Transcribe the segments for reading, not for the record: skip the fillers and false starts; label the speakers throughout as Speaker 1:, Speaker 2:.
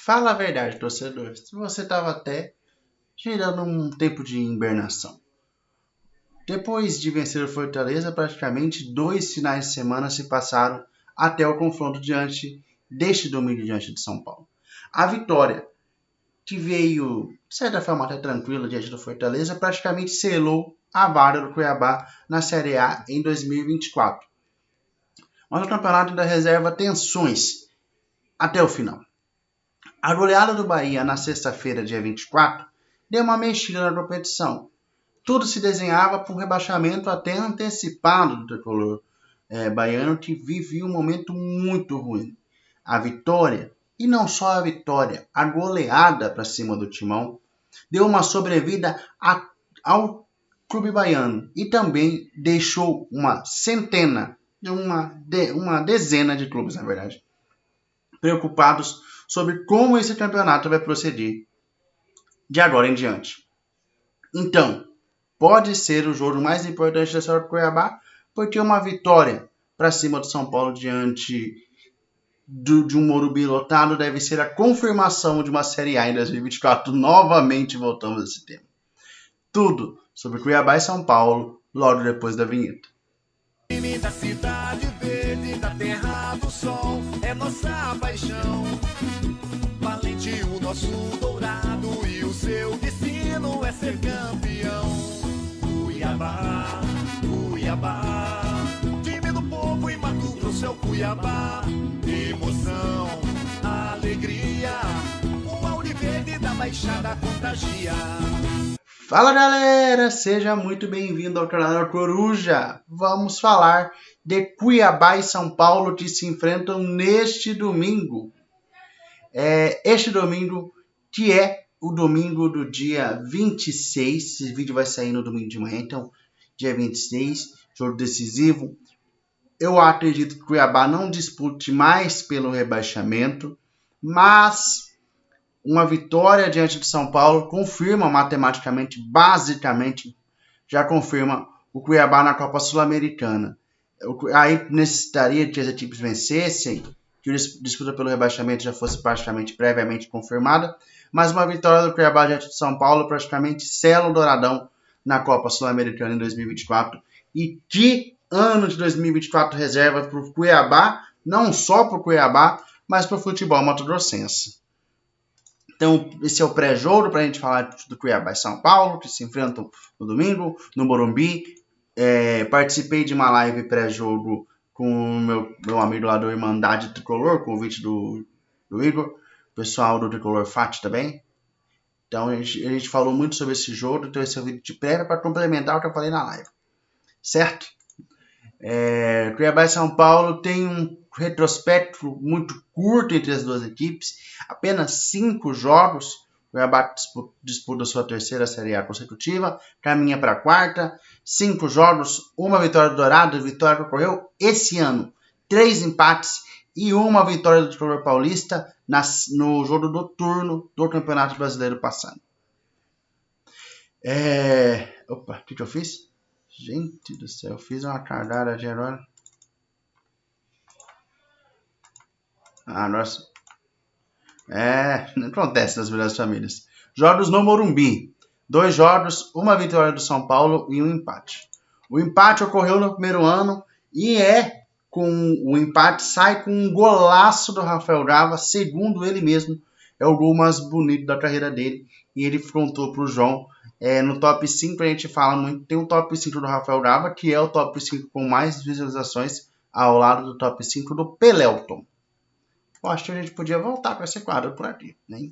Speaker 1: Fala a verdade, torcedor. Se você estava até tirando um tempo de hibernação. Depois de vencer o Fortaleza, praticamente 2 finais de semana se passaram até o confronto diante deste domingo diante de São Paulo. A vitória, que veio, de certa forma, até tranquila diante do Fortaleza, praticamente selou a vaga do Cuiabá na Série A em 2024. Mas o campeonato ainda reserva tensões até o final. A goleada do Bahia na sexta-feira, dia 24, deu uma mexida na competição. Tudo se desenhava para um rebaixamento até antecipado do tricolor baiano, que vivia um momento muito ruim. A vitória, e não só a vitória, a goleada para cima do Timão, deu uma sobrevida ao clube baiano e também deixou uma centena, uma dezena de clubes, na verdade, preocupados sobre como esse campeonato vai proceder de agora em diante. Então, pode ser o jogo mais importante da história do Cuiabá, porque uma vitória para cima do São Paulo diante de um Morumbi lotado deve ser a confirmação de uma Série A em 2024. Novamente voltamos a esse tema. Tudo sobre Cuiabá e São Paulo, logo depois da vinheta.
Speaker 2: Da cidade verde, da terra do sol, é nossa paixão. Valente o nosso dourado e o seu destino é ser campeão. Cuiabá, Cuiabá, time do povo e Mato Grosso é o Cuiabá. Emoção, alegria, o Auriverde da Baixada contagia.
Speaker 1: Fala galera, seja muito bem-vindo ao canal Coruja. Vamos falar de Cuiabá e São Paulo que se enfrentam neste domingo. Este domingo que é o domingo do dia 26, esse vídeo vai sair no domingo de manhã, então dia 26, jogo decisivo. Eu acredito que o Cuiabá não dispute mais pelo rebaixamento, mas uma vitória diante do São Paulo confirma matematicamente, basicamente, já confirma o Cuiabá na Copa Sul-Americana. Aí necessitaria que as equipes vencessem, que a disputa pelo rebaixamento já fosse praticamente previamente confirmada, mas uma vitória do Cuiabá diante do São Paulo praticamente sela o Douradão na Copa Sul-Americana em 2024. E que ano de 2024 reserva para o Cuiabá, não só para o Cuiabá, mas para o futebol mato-grossense. Então, esse é o pré-jogo para a gente falar do Cuiabá e São Paulo, que se enfrentam no domingo, no Morumbi. Participei de uma live pré-jogo com o meu amigo lá do Irmandade Tricolor, convite do Igor, pessoal do Tricolor Fat também. Então, a gente falou muito sobre esse jogo, então esse é o vídeo de prévia para complementar o que eu falei na live. Certo? Cuiabá e São Paulo tem um retrospecto muito curto entre as duas equipes, apenas 5 jogos. O Cuiabá disputa sua terceira Série A consecutiva, caminha para a quarta, 5 jogos, uma vitória do Dourado, a vitória que ocorreu esse ano, 3 empates e uma vitória do Tricolor Paulista no jogo do turno do Campeonato Brasileiro passado. Opa, o que eu fiz? Gente do céu, fiz uma cagada de agora. Nossa. Não acontece nas melhores famílias. Jogos no Morumbi. 2 jogos, uma vitória do São Paulo e um empate. O empate ocorreu no primeiro ano e com o empate sai com um golaço do Rafael Gava, segundo ele mesmo, é o gol mais bonito da carreira dele. E ele contou para o João. No top 5 a gente fala muito, tem um top 5 do Rafael Gava, que é o top 5 com mais visualizações, ao lado do top 5 do Pelelton. Eu acho que a gente podia voltar com esse quadro por aqui, né?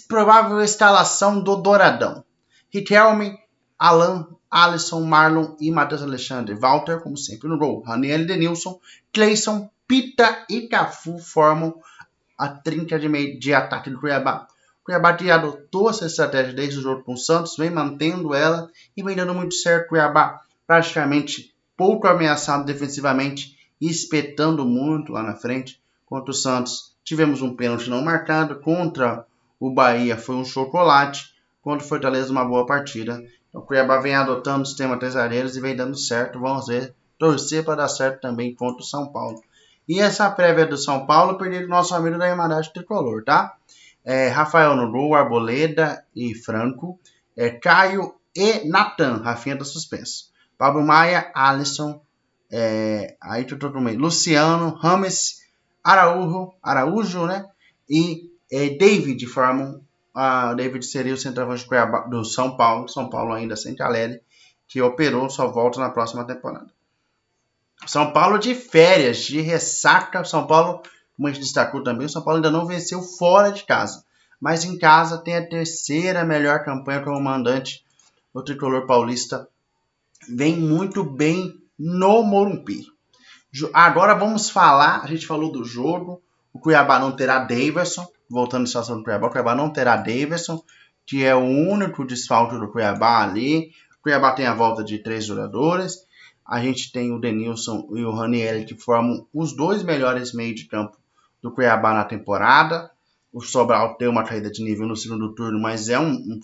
Speaker 1: Provável escalação do Douradão: Riquelme, Alan, Alisson, Marlon e Matheus Alexandre. Walter, como sempre, no gol. Raniel, Denilson, Cleison, Pita e Cafu formam a trinca de ataque do Cuiabá. O Cuiabá que adotou essa estratégia desde o jogo com o Santos, vem mantendo ela e vem dando muito certo. O Cuiabá praticamente pouco ameaçado defensivamente e espetando muito lá na frente. Contra o Santos tivemos um pênalti não marcado, contra o Bahia foi um chocolate, contra o Fortaleza uma boa partida. O Cuiabá vem adotando o sistema 3 zagueiros e vem dando certo, vamos ver, torcer para dar certo também contra o São Paulo. E essa prévia do São Paulo, perdi do nosso amigo da Irmandade Tricolor, tá? Rafael no gol, Arboleda e Franco. Caio e Natan, Rafinha do suspenso. Pablo Maia, Alisson, aí tudo no meio. Luciano, Rames, Araújo, né? E David formam. David seria o centroavante do São Paulo. São Paulo ainda sem Caleri, que operou, só volta na próxima temporada. São Paulo de férias, de ressaca. São Paulo, como a gente destacou também, o São Paulo ainda não venceu fora de casa. Mas em casa tem a terceira melhor campanha como mandante. O tricolor paulista vem muito bem no Morumbi. Agora vamos falar, a gente falou do jogo. O Cuiabá não terá Daverson. Voltando à situação do Cuiabá, o Cuiabá não terá Daverson, que é o único desfalque do Cuiabá ali. O Cuiabá tem a volta de 3 jogadores. A gente tem o Denilson e o Ranieri, que formam os 2 melhores meios de campo do Cuiabá na temporada. O Sobral tem uma caída de nível no segundo turno, mas é um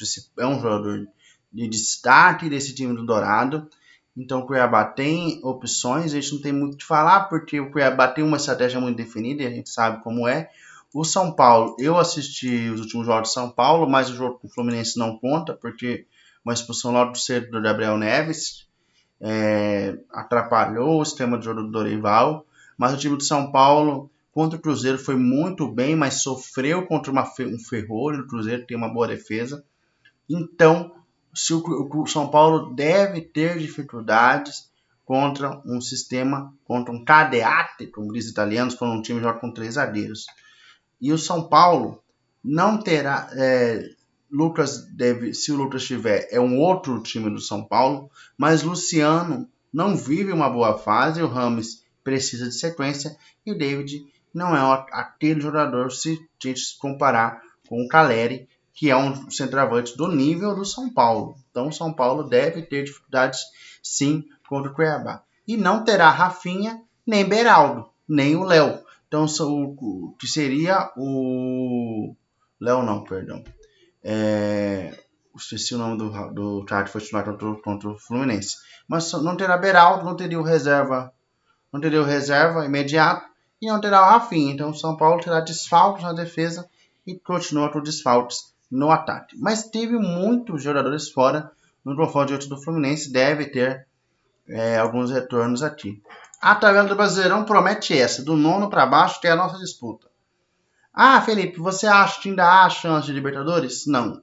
Speaker 1: jogador de destaque desse time do Dourado. Então o Cuiabá tem opções, a gente não tem muito o que falar, porque o Cuiabá tem uma estratégia muito definida e a gente sabe como é. O São Paulo, eu assisti os últimos jogos de São Paulo, mas o jogo com o Fluminense não conta, porque uma expulsão logo cedo do Gabriel Neves atrapalhou o sistema de jogo do Dorival. Mas o time do São Paulo contra o Cruzeiro foi muito bem, mas sofreu contra um ferrolho. O Cruzeiro tem uma boa defesa. Então, se o São Paulo deve ter dificuldades contra um sistema, contra um cadeate, como diz os italianos, quando um time joga com 3 zagueiros. E o São Paulo não terá... se o Lucas estiver, é um outro time do São Paulo, mas Luciano não vive uma boa fase, o Rames precisa de sequência, e o David não é aquele jogador se a gente comparar com o Caleri, que é um centroavante do nível do São Paulo. Então o São Paulo deve ter dificuldades sim contra o Cuiabá. E não terá Rafinha, nem Beraldo, nem o Léo. Então o que seria o... Léo não, perdão. Esqueci o nome do cara que foi titular contra o Fluminense. Mas não terá Beraldo, não teria o reserva imediato e não terá o Rafinha. Então o São Paulo terá desfalques na defesa e continua com desfalques no ataque. Mas teve muitos jogadores fora no confronto diante do Fluminense, deve ter alguns retornos aqui. A tabela do Brasileirão promete essa, do 9º para baixo, que é a nossa disputa. Felipe, você acha que ainda há chance de Libertadores? Não.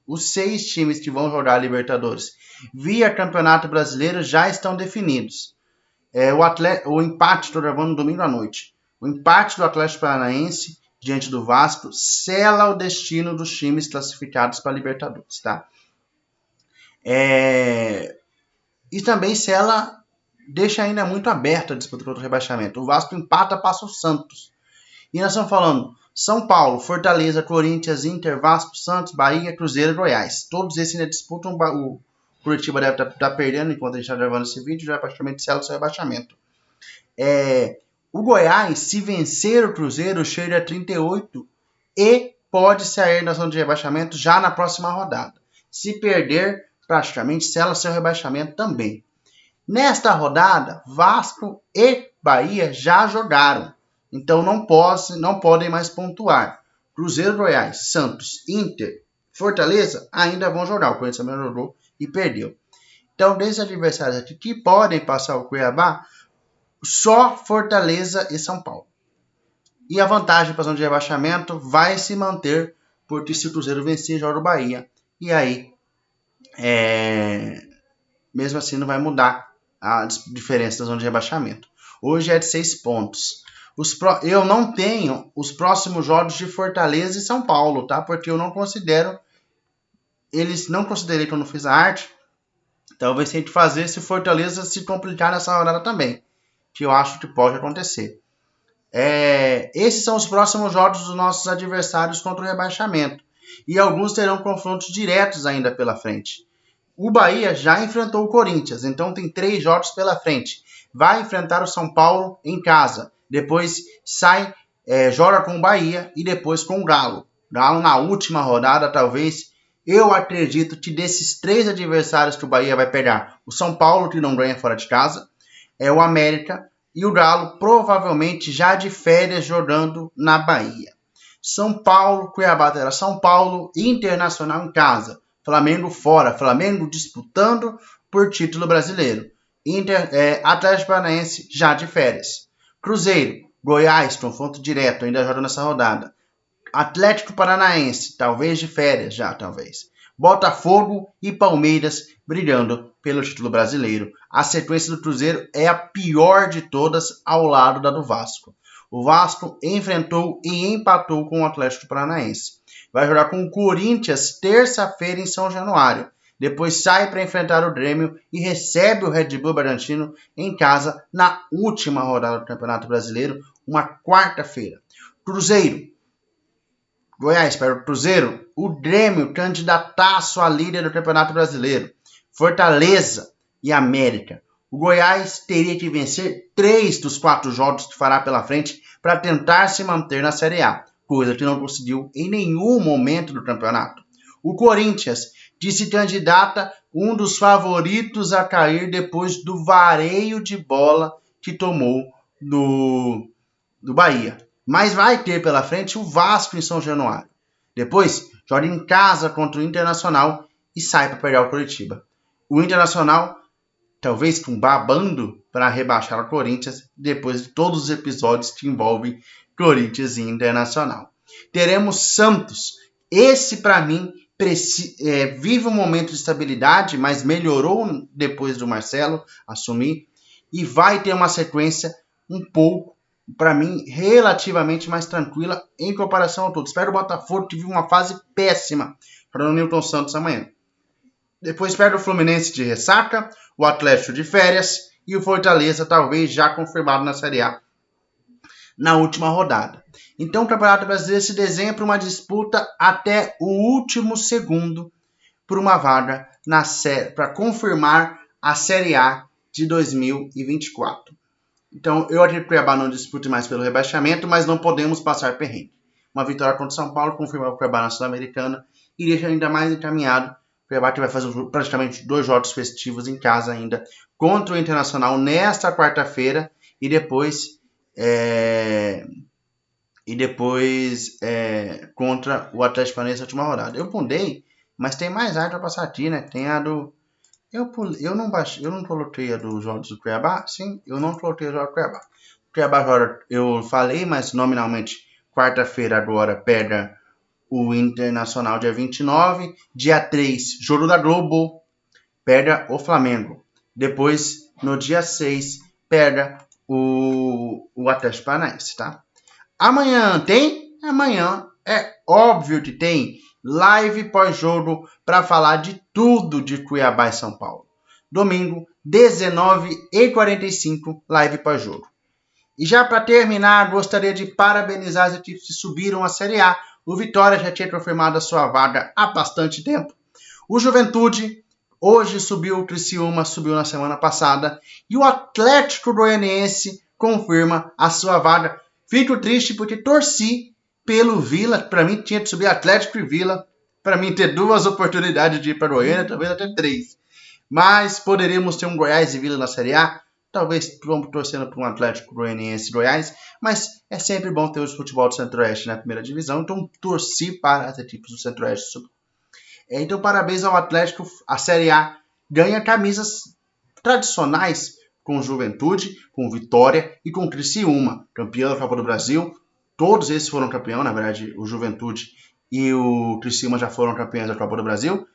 Speaker 1: Os 6 times que vão jogar Libertadores via Campeonato Brasileiro já estão definidos. O empate, estou gravando domingo à noite. O empate do Atlético Paranaense diante do Vasco sela o destino dos times classificados para Libertadores, tá? E também deixa ainda muito aberta a disputa contra o rebaixamento. O Vasco empata, passa o Santos. E nós estamos falando São Paulo, Fortaleza, Corinthians, Inter, Vasco, Santos, Bahia, Cruzeiro e Goiás. Todos esses ainda disputam. O Curitiba deve estar perdendo enquanto a gente está gravando esse vídeo, já praticamente sela o seu rebaixamento. O Goiás, se vencer o Cruzeiro, chega a 38 e pode sair da zona de rebaixamento já na próxima rodada. Se perder, praticamente sela seu rebaixamento também. Nesta rodada, Vasco e Bahia já jogaram. Então não podem mais pontuar. Cruzeiro, Goiás, Santos, Inter, Fortaleza ainda vão jogar. O Corinthians também jogou e perdeu. Então, desses adversários aqui que podem passar o Cuiabá, só Fortaleza e São Paulo. E a vantagem para a zona de rebaixamento vai se manter, porque se o Cruzeiro vencer, joga o Bahia. E aí, mesmo assim, não vai mudar a diferença da zona de rebaixamento. Hoje é de 6 pontos. Eu não tenho os próximos jogos de Fortaleza e São Paulo, tá? Porque eu não considero... Eles não considerei quando fiz a arte. Talvez se a gente fazer se Fortaleza se complicar nessa rodada também. Que eu acho que pode acontecer. Esses são os próximos jogos dos nossos adversários contra o rebaixamento. E alguns terão confrontos diretos ainda pela frente. O Bahia já enfrentou o Corinthians, então tem 3 jogos pela frente. Vai enfrentar o São Paulo em casa. Depois joga com o Bahia e depois com o Galo. Galo na última rodada, talvez. Eu acredito que desses 3 adversários que o Bahia vai pegar, o São Paulo, que não ganha fora de casa, o América e o Galo provavelmente já de férias jogando na Bahia. São Paulo, Cuiabá terá São Paulo, Internacional em casa. Flamengo fora, Flamengo disputando por título brasileiro. Atlético Paranaense já de férias. Cruzeiro, Goiás, confronto direto, ainda joga nessa rodada. Atlético Paranaense, talvez de férias já, talvez. Botafogo e Palmeiras brigando pelo título brasileiro. A sequência do Cruzeiro é a pior de todas ao lado da do Vasco. O Vasco enfrentou e empatou com o Atlético Paranaense. Vai jogar com o Corinthians terça-feira em São Januário. Depois sai para enfrentar o Grêmio e recebe o Red Bull Bragantino em casa na última rodada do Campeonato Brasileiro, uma quarta-feira. Goiás para o Cruzeiro, o Grêmio candidataço a líder do Campeonato Brasileiro. Fortaleza e América. O Goiás teria que vencer 3 dos 4 jogos que fará pela frente para tentar se manter na Série A, coisa que não conseguiu em nenhum momento do campeonato. O Corinthians, que se candidata um dos favoritos a cair depois do vareio de bola que tomou do Bahia. Mas vai ter pela frente o Vasco em São Januário. Depois, joga em casa contra o Internacional e sai para pegar o Coritiba. O Internacional, talvez babando para rebaixar o Corinthians, depois de todos os episódios que envolvem Corinthians e Internacional. Teremos Santos. Esse, para mim, vive um momento de estabilidade, mas melhorou depois do Marcelo assumir. E vai ter uma sequência um pouco, para mim, relativamente mais tranquila em comparação a todos. Espero o Botafogo, que vive uma fase péssima para o Newton Santos amanhã. Depois perde o Fluminense de ressaca, o Atlético de férias e o Fortaleza, talvez já confirmado na Série A na última rodada. Então o Campeonato Brasileiro se desenha para uma disputa até o último segundo por uma vaga para confirmar a Série A de 2024. Então eu acredito que o Cuiabá não dispute mais pelo rebaixamento, mas não podemos passar perrengue. Uma vitória contra o São Paulo confirma o Cuiabá na Sul-Americana e deixa ainda mais encaminhado o Cuiabá, que vai fazer praticamente 2 jogos festivos em casa ainda contra o Internacional nesta quarta-feira e depois contra o Atlético Paranaense na última rodada. Eu pulei, mas tem mais área para passar aqui, né? Tem a do... Eu não coloquei a dos jogos do Cuiabá? Sim, eu não coloquei os jogos do Cuiabá. O Cuiabá agora, eu falei, mas nominalmente, quarta-feira agora pega o Internacional dia 29. Dia 3, jogo da Globo, pega o Flamengo. Depois, no dia 6, pega o Atlético Paranaense, tá? Amanhã tem? Amanhã é óbvio que tem live pós-jogo para falar de tudo de Cuiabá e São Paulo. Domingo, 19h45, live pós-jogo. E já para terminar, gostaria de parabenizar as equipes que subiram a Série A. O Vitória já tinha confirmado a sua vaga há bastante tempo. O Juventude hoje subiu, o Criciúma subiu na semana passada. E o Atlético Goianiense confirma a sua vaga. Fico triste porque torci pelo Vila. Para mim tinha que subir Atlético e Vila. Para mim ter 2 oportunidades de ir para Goiânia, talvez até 3. Mas poderíamos ter um Goiás e Vila na Série A. Talvez vamos torcendo para um Atlético Goianiense e Goiás. Mas é sempre bom ter os futebol do Centro-Oeste na primeira divisão. Então torci para as equipes do Centro-Oeste subir. Então parabéns ao Atlético. A Série A ganha camisas tradicionais com Juventude, com Vitória e com Criciúma, campeão da Copa do Brasil. Todos esses foram campeão, na verdade, o Juventude e o Criciúma já foram campeões da Copa do Brasil.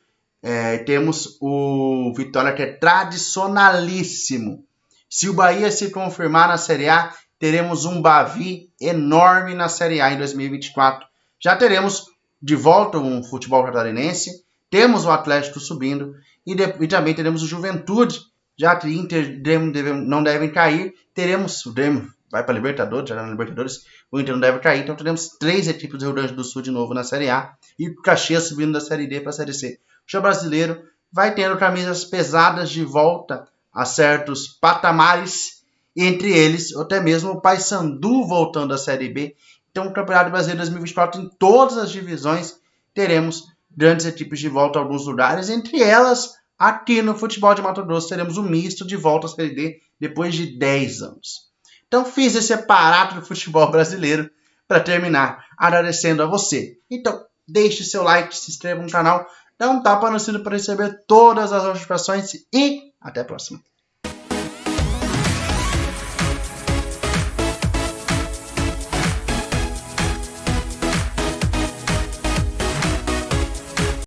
Speaker 1: Temos o Vitória, que é tradicionalíssimo. Se o Bahia se confirmar na Série A, teremos um Bavi enorme na Série A em 2024. Já teremos de volta um futebol catarinense, temos o Atlético subindo e também teremos o Juventude. Já que Inter e Grêmio não devem cair, teremos o Grêmio vai para a Libertadores, já na Libertadores, o Inter não deve cair, então teremos 3 equipes do Rio Grande do Sul de novo na Série A e o Caxias subindo da Série D para a Série C. O show brasileiro vai tendo camisas pesadas de volta a certos patamares, entre eles até mesmo o Paysandu voltando à Série B. Então o Campeonato Brasileiro 2024 em todas as divisões teremos grandes equipes de volta a alguns lugares, entre elas aqui no futebol de Mato Grosso teremos um misto de volta à Série D depois de 10 anos. Então fiz esse aparato do futebol brasileiro para terminar agradecendo a você. Então deixe seu like, se inscreva no canal, dá um tapa no sino para receber todas as notificações e até a próxima.